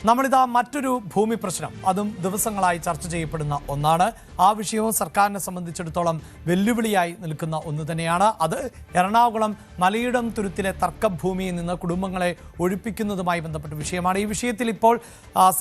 നമ്മളിതാ മറ്റൊരു ഭൂമി പ്രശ്നം, അതും ദിവസങ്ങളായി ചർച്ച ചെയ്യപ്പെടുന്ന ഒന്നാണ്. ആ വിഷയവും സർക്കാരിനെ സംബന്ധിച്ചിടത്തോളം വെല്ലുവിളിയായി നിൽക്കുന്ന ഒന്ന് തന്നെയാണ്. അത് എറണാകുളം മലയിടം തുരുത്തിലെ തർക്കഭൂമിയിൽ നിന്ന് കുടുംബങ്ങളെ ഒഴിപ്പിക്കുന്നതുമായി ബന്ധപ്പെട്ട വിഷയമാണ്. ഈ വിഷയത്തിൽ ഇപ്പോൾ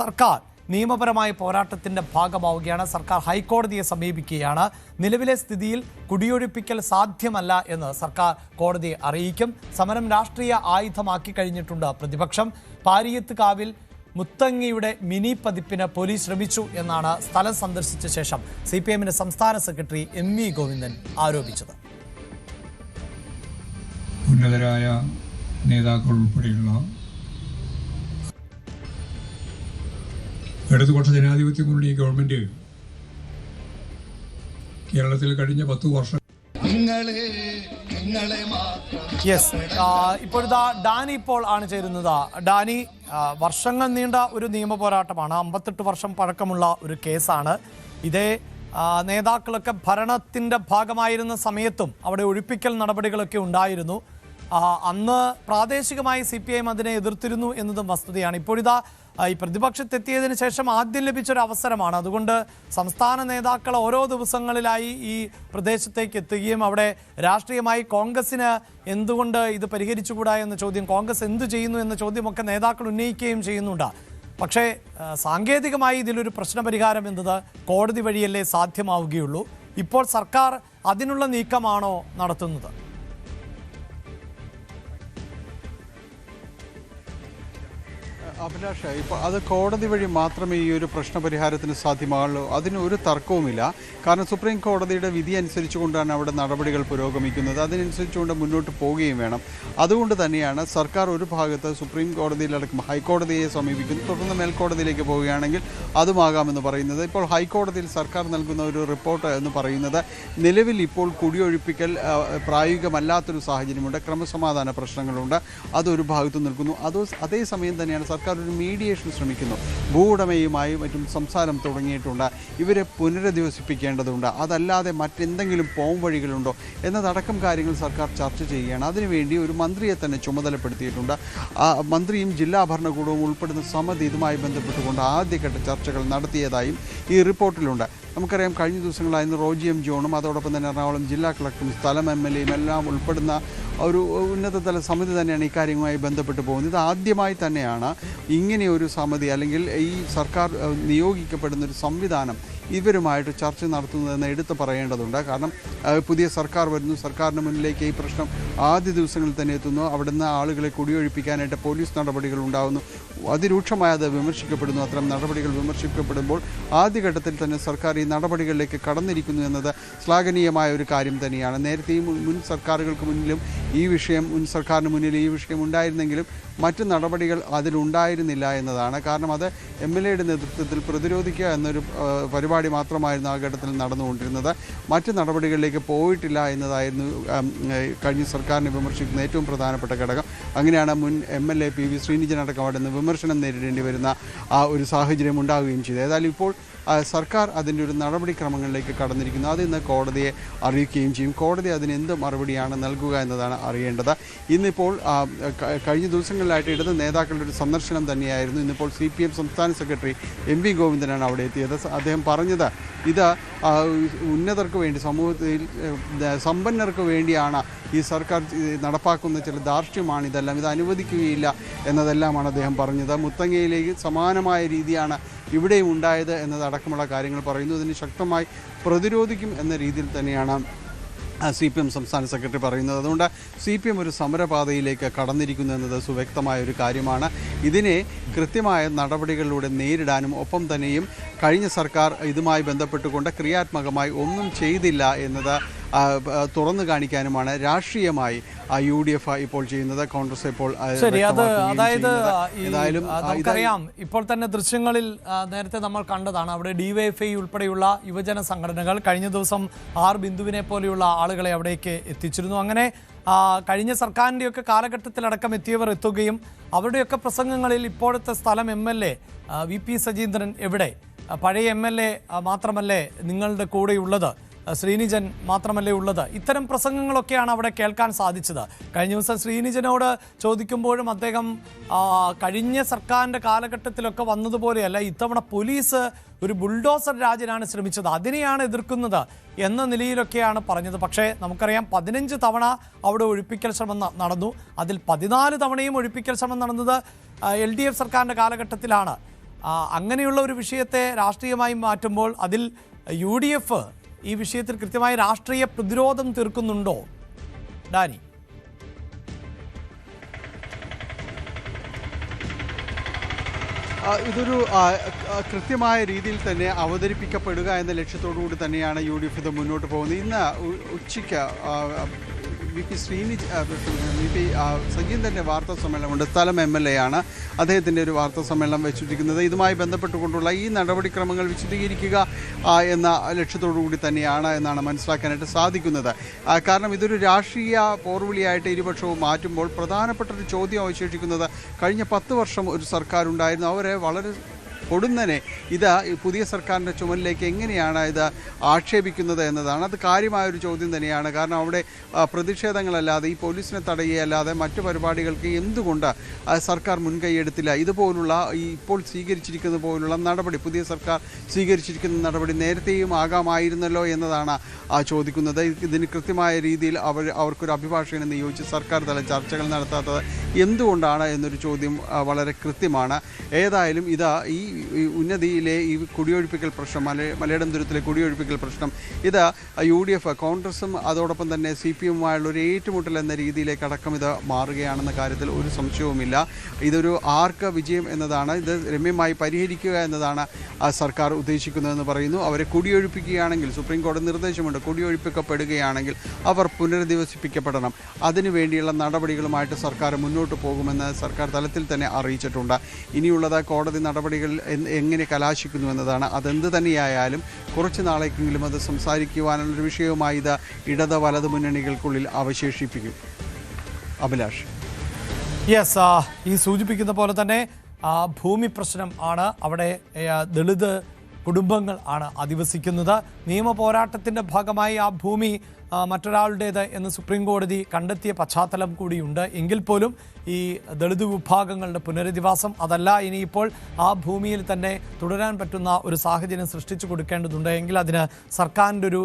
സർക്കാർ നിയമപരമായ പോരാട്ടത്തിന്റെ ഭാഗമാവുകയാണ്. സർക്കാർ ഹൈക്കോടതിയെ സമീപിക്കുകയാണ്. നിലവിലെ സ്ഥിതിയിൽ കുടിയൊഴിപ്പിക്കൽ സാധ്യമല്ല എന്ന് സർക്കാർ കോടതിയെ അറിയിക്കും. സമരം രാഷ്ട്രീയ ആയുധമാക്കി കഴിഞ്ഞിട്ടുണ്ട് പ്രതിപക്ഷം. പാരിയത്ത് കാവിൽ മുത്തങ്ങിയുടെ മിനി പതിപ്പിന് പോലീസ് ശ്രമിച്ചു എന്നാണ് സ്ഥലം സന്ദർശിച്ച ശേഷം CPM സംസ്ഥാന സെക്രട്ടറി MV ഗോവിന്ദൻ ആരോപിച്ചത്. ഉന്നതരായ നേതാക്കൾ ഉൾപ്പെടെയുള്ള ഇടതുപക്ഷ ജനാധിപത്യ മുന്നണി ഗവൺമെന്റ് കേരളത്തിൽ കഴിഞ്ഞ 10 വർഷം ഇപ്പോഴിതാ ഡാനി ഇപ്പോൾ ആണ് ചേരുന്നത്. ഡാനി, വർഷങ്ങൾ നീണ്ട ഒരു നിയമ പോരാട്ടമാണ്. 58 വർഷം പഴക്കമുള്ള ഒരു കേസാണ്. ഇതേ നേതാക്കളൊക്കെ ഭരണത്തിന്റെ ഭാഗമായിരുന്ന സമയത്തും അവിടെ ഒഴിപ്പിക്കൽ നടപടികളൊക്കെ ഉണ്ടായിരുന്നു. അന്ന് പ്രാദേശികമായി CPM അതിനെ എതിർത്തിരുന്നു എന്നതും വസ്തുതയാണ്. ഇപ്പോഴിതാ ഈ പ്രതിപക്ഷത്തെത്തിയതിനു ശേഷം ആദ്യം ലഭിച്ചൊരു അവസരമാണ്. അതുകൊണ്ട് സംസ്ഥാന നേതാക്കൾ ഓരോ ദിവസങ്ങളിലായി ഈ പ്രദേശത്തേക്ക് എത്തുകയും അവിടെ രാഷ്ട്രീയമായി കോൺഗ്രസിന് എന്തുകൊണ്ട് ഇത് പരിഹരിച്ചുകൂടാ എന്ന ചോദ്യം, കോൺഗ്രസ് എന്തു ചെയ്യുന്നു എന്ന ചോദ്യമൊക്കെ നേതാക്കൾ ഉന്നയിക്കുകയും ചെയ്യുന്നുണ്ട്. പക്ഷേ സാങ്കേതികമായി ഇതിലൊരു പ്രശ്നപരിഹാരം എന്നത് കോടതി വഴിയല്ലേ സാധ്യമാവുകയുള്ളൂ. ഇപ്പോൾ സർക്കാർ അതിനുള്ള നീക്കമാണോ നടത്തുന്നത്? അഭിലാഷ്, ഇപ്പോൾ അത് കോടതി വഴി മാത്രമേ ഈ ഒരു പ്രശ്നപരിഹാരത്തിന് സാധ്യമാകുള്ളൂ. അതിനൊരു തർക്കവുമില്ല. കാരണം സുപ്രീം കോടതിയുടെ വിധി അനുസരിച്ചുകൊണ്ടാണ് അവിടെ നടപടികൾ പുരോഗമിക്കുന്നത്. അതിനനുസരിച്ചുകൊണ്ട് മുന്നോട്ട് പോവുകയും വേണം. അതുകൊണ്ട് തന്നെയാണ് സർക്കാർ ഒരു ഭാഗത്ത് സുപ്രീം കോടതിയിലടക്കം ഹൈക്കോടതിയെ സമീപിക്കുന്നു. തുടർന്ന് മേൽക്കോടതിയിലേക്ക് പോവുകയാണെങ്കിൽ അതുമാകാമെന്ന് പറയുന്നത്. ഇപ്പോൾ ഹൈക്കോടതിയിൽ സർക്കാർ നൽകുന്ന ഒരു റിപ്പോർട്ട് എന്ന് പറയുന്നത് നിലവിൽ ഇപ്പോൾ കുടിയൊഴിപ്പിക്കൽ പ്രായോഗികമല്ലാത്തൊരു സാഹചര്യമുണ്ട്, ക്രമസമാധാന പ്രശ്നങ്ങളുണ്ട്, അതൊരു ഭാഗത്ത് നിൽക്കുന്നു. അതേസമയം തന്നെയാണ് സർക്കാർ ഒരു മീഡിയേഷൻ ശ്രമിക്കുന്നു. ഭൂവുടമയുമായി മറ്റും സംസാരം തുടങ്ങിയിട്ടുണ്ട്. ഇവരെ പുനരധിവസിപ്പിക്കേണ്ടതുണ്ട്. അതല്ലാതെ മറ്റെന്തെങ്കിലും പോംവഴികളുണ്ടോ എന്നതടക്കം കാര്യങ്ങൾ സർക്കാർ ചർച്ച ചെയ്യുകയാണ്. അതിനുവേണ്ടി ഒരു മന്ത്രിയെ തന്നെ ചുമതലപ്പെടുത്തിയിട്ടുണ്ട്. മന്ത്രിയും ജില്ലാ ഭരണകൂടവും ഉൾപ്പെടുന്ന സമിതി ഇതുമായി ബന്ധപ്പെട്ടുകൊണ്ട് ആദ്യഘട്ട ചർച്ചകൾ നടത്തിയതായും ഈ റിപ്പോർട്ടിലുണ്ട്. നമുക്കറിയാം, കഴിഞ്ഞ ദിവസങ്ങളായിരുന്നു റോജി M. ജോണും അതോടൊപ്പം തന്നെ എറണാകുളം ജില്ലാ കളക്ടറും സ്ഥലം MLA യും എല്ലാം ഉൾപ്പെടുന്ന ഒരു ഉന്നതതല സമിതി തന്നെയാണ് ഇക്കാര്യവുമായി ബന്ധപ്പെട്ട് പോകുന്നത്. ഇത് ആദ്യമായി തന്നെയാണ് ഇങ്ങനെയൊരു സമിതി അല്ലെങ്കിൽ ഈ സർക്കാർ നിയോഗിക്കപ്പെടുന്നൊരു സംവിധാനം ഇവരുമായിട്ട് ചർച്ച നടത്തുന്നതെന്ന് എടുത്തു പറയേണ്ടതുണ്ട്. കാരണം പുതിയ സർക്കാർ വരുന്നു, സർക്കാരിന് മുന്നിലേക്ക് ഈ പ്രശ്നം ആദ്യ ദിവസങ്ങളിൽ തന്നെ എത്തുന്നു. അവിടുന്ന് ആളുകളെ കുടിയൊഴിപ്പിക്കാനായിട്ട് പോലീസ് നടപടികൾ ഉണ്ടാകുന്നു. അതിരൂക്ഷമായി അത് വിമർശിക്കപ്പെടുന്നു. അത്തരം നടപടികൾ വിമർശിക്കപ്പെടുമ്പോൾ ആദ്യഘട്ടത്തിൽ തന്നെ സർക്കാർ ഈ നടപടികളിലേക്ക് കടന്നിരിക്കുന്നു എന്നത് ശ്ലാഘനീയമായ ഒരു കാര്യം തന്നെയാണ്. നേരത്തെയും മുൻ സർക്കാരുകൾക്ക് മുന്നിലും മുൻ സർക്കാരിന് മുന്നിൽ ഈ വിഷയം ഉണ്ടായിരുന്നെങ്കിലും മറ്റ് നടപടികൾ അതിലുണ്ടായിരുന്നില്ല എന്നതാണ്. കാരണം അത് MLA-യുടെ നേതൃത്വത്തിൽ പ്രതിരോധിക്കുക എന്നൊരു പരിപാടി മാത്രമായിരുന്നു ആ ഘട്ടത്തിൽ നടന്നുകൊണ്ടിരുന്നത്. മറ്റ് നടപടികളിലേക്ക് പോയിട്ടില്ല എന്നതായിരുന്നു കഴിഞ്ഞ സർക്കാരിനെ വിമർശിക്കുന്ന ഏറ്റവും പ്രധാനപ്പെട്ട ഘടകം. അങ്ങനെയാണ് മുൻ MLA PV ശ്രീനിജൻ അടക്കം അവിടെ നിന്ന് വിമർശനം നേരിടേണ്ടി വരുന്ന ആ ഒരു സാഹചര്യം ഉണ്ടാവുകയും ചെയ്തു. ഏതായാലും ഇപ്പോൾ സർക്കാർ അതിൻ്റെ ഒരു നടപടിക്രമങ്ങളിലേക്ക് കടന്നിരിക്കുന്നു. അത് ഇന്ന് കോടതിയെ അറിയിക്കുകയും ചെയ്യും. കോടതി അതിന് എന്ത് മറുപടിയാണ് നൽകുക എന്നതാണ് അറിയേണ്ടത്. ഇന്നിപ്പോൾ കഴിഞ്ഞ ദിവസങ്ങളിലായിട്ട് ഇടത് നേതാക്കളുടെ ഒരു സന്ദർശനം തന്നെയായിരുന്നു. ഇന്നിപ്പോൾ CPM സംസ്ഥാന സെക്രട്ടറി MV ഗോവിന്ദനാണ് അവിടെ എത്തിയത്. അദ്ദേഹം പറഞ്ഞത് ഇത് ഉന്നതർക്ക് വേണ്ടി, സമൂഹത്തിൽ സമ്പന്നർക്ക് വേണ്ടിയാണ് ഈ സർക്കാർ നടപ്പാക്കുന്ന ചില ധാർഷ്ട്യമാണ് ഇതെല്ലാം, ഇത് അനുവദിക്കുകയില്ല എന്നതെല്ലാമാണ് അദ്ദേഹം പറഞ്ഞത്. മുത്തങ്ങയിലേക്ക് സമാനമായ രീതിയാണ് ഇവിടെയും ഉണ്ടായത് എന്നതടക്കമുള്ള കാര്യങ്ങൾ പറയുന്നു. ഇതിന് ശക്തമായി പ്രതിരോധിക്കും എന്ന രീതിയിൽ തന്നെയാണ് CPM സംസ്ഥാന സെക്രട്ടറി പറയുന്നത്. അതുകൊണ്ട് CPM ഒരു സമരപാതയിലേക്ക് കടന്നിരിക്കുന്നു എന്നത് സുവ്യക്തമായ ഒരു കാര്യമാണ്. ഇതിനെ കൃത്യമായ നടപടികളിലൂടെ നേരിടാനും ഒപ്പം തന്നെയും കഴിഞ്ഞ സർക്കാർ ഇതുമായി ബന്ധപ്പെട്ടുകൊണ്ട് ക്രിയാത്മകമായി ഒന്നും ചെയ്തില്ല എന്നത് തുറന്നു കാണിക്കാനുമാണ് രാഷ്ട്രീയമായി UDF ഇപ്പോൾ ചെയ്യുന്നത്. കോൺഗ്രസ് ഇപ്പോൾ നമുക്കറിയാം, ഇപ്പോൾ തന്നെ ദൃശ്യങ്ങളിൽ നേരത്തെ നമ്മൾ കണ്ടതാണ്. അവിടെ DYFI ഉൾപ്പെടെയുള്ള യുവജന സംഘടനകൾ കഴിഞ്ഞ ദിവസം ബിന്ദുവിനെ പോലെയുള്ള ആളുകളെ അവിടേക്ക് എത്തിച്ചിരുന്നു. അങ്ങനെ കഴിഞ്ഞ സർക്കാരിൻ്റെയൊക്കെ കാലഘട്ടത്തിലടക്കം എത്തിയവർ എത്തുകയും അവരുടെയൊക്കെ പ്രസംഗങ്ങളിൽ ഇപ്പോഴത്തെ സ്ഥലം MLA VP സജീന്ദ്രൻ എവിടെ, പഴയ MLA മാത്രമല്ലേ നിങ്ങളുടെ കൂടെയുള്ളത്, ശ്രീനിജൻ മാത്രമല്ലേ ഉള്ളത്. ഇത്തരം പ്രസംഗങ്ങളൊക്കെയാണ് അവിടെ കേൾക്കാൻ സാധിച്ചത്. കഴിഞ്ഞ ദിവസം ശ്രീനിജനോട് ചോദിക്കുമ്പോഴും അദ്ദേഹം കഴിഞ്ഞ സർക്കാരിൻ്റെ കാലഘട്ടത്തിലൊക്കെ വന്നതുപോലെയല്ല, ഇത്തവണ പോലീസ് ഒരു ബുൾഡോസർ രാജിനാണ് ശ്രമിച്ചത്, അതിനെയാണ് എതിർക്കുന്നത് എന്ന നിലയിലൊക്കെയാണ് പറഞ്ഞത്. പക്ഷേ നമുക്കറിയാം 15 തവണ അവിടെ ഒഴിപ്പിക്കൽ ശ്രമം നടന്നു. അതിൽ 14 തവണയും ഒഴിപ്പിക്കൽ ശ്രമം നടന്നത് LDF സർക്കാരിൻ്റെ കാലഘട്ടത്തിലാണ്. അങ്ങനെയുള്ള ഒരു വിഷയത്തെ രാഷ്ട്രീയമായി മാറ്റുമ്പോൾ അതിൽ UDF ഈ വിഷയത്തിൽ കൃത്യമായി രാഷ്ട്രീയ പ്രതിരോധം തീർക്കുന്നുണ്ടോ ഡാനി? ഇതൊരു കൃത്യമായ രീതിയിൽ തന്നെ അവതരിപ്പിക്കപ്പെടുക എന്ന ലക്ഷ്യത്തോടു കൂടി തന്നെയാണ് UDF ഇത് മുന്നോട്ട് പോകുന്നത്. ഇന്ന് ഉച്ചയ്ക്ക് VP സജീന്ദ്രൻ്റെ വാർത്താ സമ്മേളനമുണ്ട്. സ്ഥലം MLA ആണ്, അദ്ദേഹത്തിൻ്റെ ഒരു വാർത്താ സമ്മേളനം വെച്ചിരിക്കുന്നത്. ഇതുമായി ബന്ധപ്പെട്ടുകൊണ്ടുള്ള ഈ നടപടിക്രമങ്ങൾ വിശദീകരിക്കുക എന്ന ലക്ഷ്യത്തോടു കൂടി തന്നെയാണ് എന്നാണ് മനസ്സിലാക്കാനായിട്ട് സാധിക്കുന്നത്. കാരണം ഇതൊരു രാഷ്ട്രീയ പോർവിളിയായിട്ട് ഇരുപക്ഷവും മാറ്റുമ്പോൾ പ്രധാനപ്പെട്ടൊരു ചോദ്യം അവശേഷിക്കുന്നത്, കഴിഞ്ഞ 10 വർഷം ഒരു സർക്കാർ ഉണ്ടായിരുന്നു, അവരെ വളരെ പൊടുന്നനെ ഇത് പുതിയ സർക്കാരിൻ്റെ ചുമലിലേക്ക് എങ്ങനെയാണ് ഇത് ആക്ഷേപിക്കുന്നത് എന്നതാണ്. അത് കാര്യമായൊരു ചോദ്യം തന്നെയാണ്. കാരണം അവിടെ പ്രതിഷേധങ്ങളല്ലാതെ ഈ പോലീസിനെ തടയുകയല്ലാതെ മറ്റു പരിപാടികൾക്ക് എന്തുകൊണ്ട് സർക്കാർ മുൻകൈയെടുത്തില്ല? ഇതുപോലുള്ള ഇപ്പോൾ സ്വീകരിച്ചിരിക്കുന്ന പോലുള്ള നടപടി, പുതിയ സർക്കാർ സ്വീകരിച്ചിരിക്കുന്ന നടപടി നേരത്തെയും ആകാമായിരുന്നല്ലോ എന്നതാണ് ചോദിക്കുന്നത്. ഇതിന് കൃത്യമായ രീതിയിൽ അവർക്കൊരു അഭിഭാഷകനെ നിയോഗിച്ച് സർക്കാർ തല ചർച്ചകൾ നടത്താത്തത് എന്തുകൊണ്ടാണ് എന്നൊരു ചോദ്യം വളരെ കൃത്യമാണ്. ഏതായാലും ഇത് ഈ ഉന്നതിയിലെ ഈ കുടിയൊഴിപ്പിക്കൽ പ്രശ്നം, മലയിടം തുരുത്തിലെ കുടിയൊഴിപ്പിക്കൽ പ്രശ്നം, ഇത് UDF കോൺഗ്രസും അതോടൊപ്പം തന്നെ CPM-ഉമായുള്ള ഒരു ഏറ്റുമുട്ടൽ എന്ന രീതിയിലേക്ക് അടക്കം ഇത് മാറുകയാണെന്ന കാര്യത്തിൽ ഒരു സംശയവുമില്ല. ഇതൊരു ആർക്ക് വിജയം എന്നതാണ്. ഇത് രമ്യമായി പരിഹരിക്കുക എന്നതാണ് സർക്കാർ ഉദ്ദേശിക്കുന്നതെന്ന് പറയുന്നു. അവരെ കുടിയൊഴിപ്പിക്കുകയാണെങ്കിൽ, സുപ്രീം കോടതി നിർദ്ദേശമുണ്ട്, കുടിയൊഴിപ്പിക്കപ്പെടുകയാണെങ്കിൽ അവർ പുനരധിവസിപ്പിക്കപ്പെടണം. അതിനുവേണ്ടിയുള്ള നടപടികളുമായിട്ട് സർക്കാർ മുന്നോട്ട് പോകുമെന്ന് സർക്കാർ തലത്തിൽ തന്നെ അറിയിച്ചിട്ടുണ്ട്. ഇനിയുള്ളത് കോടതി നടപടികൾ എങ്ങനെ കലാശിക്കുന്നു എന്നതാണ്. അതെന്ത് തന്നെയായാലും കുറച്ച് നാളേക്കെങ്കിലും അത് സംസാരിക്കുവാനുള്ളൊരു വിഷയവുമായി ഇത് ഇടത് വലത് മുന്നണികൾക്കുള്ളിൽ അവശേഷിപ്പിക്കും. അഭിലാഷ്. യെസ്, ഈ സൂചിപ്പിക്കുന്ന പോലെ തന്നെ ഭൂമി പ്രശ്നം ആണ്. അവിടെ ദളിത് കുടുംബങ്ങൾ ആണ് അധിവസിക്കുന്നത്. നിയമ പോരാട്ടത്തിൻ്റെ ഭാഗമായി ആ ഭൂമി മറ്റൊരാളുടേത് എന്ന് സുപ്രീം കോടതി കണ്ടെത്തിയ പശ്ചാത്തലം കൂടിയുണ്ട്. എങ്കിൽ പോലും ഈ ദളിത് വിഭാഗങ്ങളുടെ പുനരധിവാസം, അതല്ല ഇനിയിപ്പോൾ ആ ഭൂമിയിൽ തന്നെ തുടരാൻ പറ്റുന്ന ഒരു സാഹചര്യം സൃഷ്ടിച്ചു കൊടുക്കേണ്ടതുണ്ട്. എങ്കിൽ അതിന് സർക്കാരിൻ്റെ ഒരു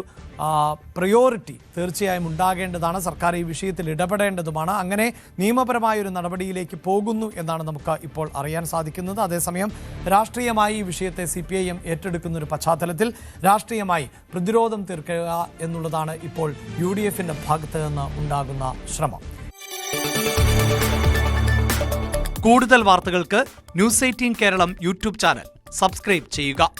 പ്രയോറിറ്റി തീർച്ചയായും ഉണ്ടാകേണ്ടതാണ്. സർക്കാർ ഈ വിഷയത്തിൽ ഇടപെടേണ്ടതുമാണ്. അങ്ങനെ നിയമപരമായൊരു നടപടിയിലേക്ക് പോകുന്നു എന്നാണ് നമുക്ക് ഇപ്പോൾ അറിയാൻ സാധിക്കുന്നത്. അതേസമയം രാഷ്ട്രീയമായി ഈ വിഷയത്തെ CPIM ഏറ്റെടുക്കുന്ന ഒരു പശ്ചാത്തലത്തിൽ രാഷ്ട്രീയമായി പ്രതിരോധം തീർക്കുക എന്നുള്ളതാണ് ഇപ്പോൾ UDF-ന്റെ ഭാഗത്ത് നിന്ന് ഉണ്ടാകുന്ന ശ്രമം. കൂടുതൽ വാർത്തകൾക്ക് News 18 Keralam YouTube channel subscribe ചെയ്യുക.